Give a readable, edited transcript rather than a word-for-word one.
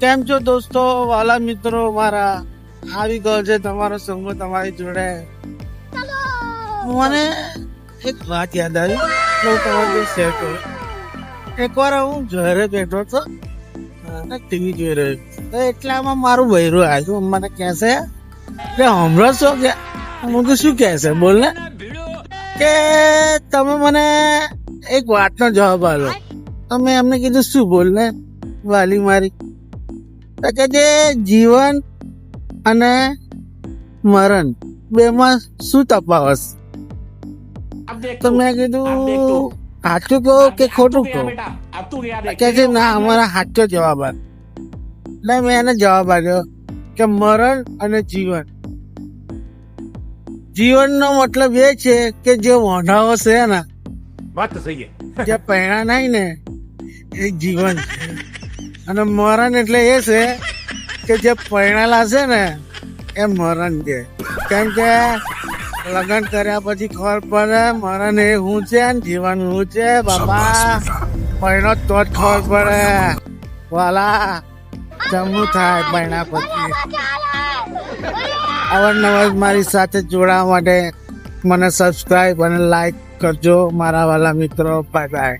કેમ છો દોસ્તો, વાલા મિત્રો મારા? આવી ગયો છે તમારો સંગ તમારી જોડે. મને એક વાત યાદ આવી, હું તમારી શેર કરું. એકવાર હું ઘરે બેઠો હતો અને ટીવી જોઈ રહ્યો તો એટલામાં મારું બૈરું આવ્યું. મને કહે છે કે હમણાં શું કે હું તો શું કહે છે બોલ ને, કે તમે મને એક વાતનો જવાબ આલો. તો મેં એમને કીધું શું બોલ ને વાલી મારી. તો કે જે જીવન અને મરણ બેમાં શું તફાવત? તો મેં કીધું સાચું કહો કે ખોટું કહો? કે છે ના, અમારા સાચો જવાબ આપ. એટલે મેં એને જવાબ આપ્યો કે મરણ અને જીવન. જીવનનો મતલબ એ છે કે જે વોઢાઓ છે ને, જે પૈણા નહીં ને એ જીવન છે. અને મરણ એટલે એ છે કે જે પૈણાલા છે ને એ મરણ છે. કેમ કે લગ્ન કર્યા પછી ખબર પડે મરણ એ શું છે ને જીવન શું છે. બાપા પૈણો તો જ ખબર પડે વાલા, જમવું થાય પૈણા પછી. અવારનવાર મારી સાથે જોડાવા માટે મને સબસ્ક્રાઈબ અને લાઈક કરજો મારા વાલા મિત્રો. Bye bye.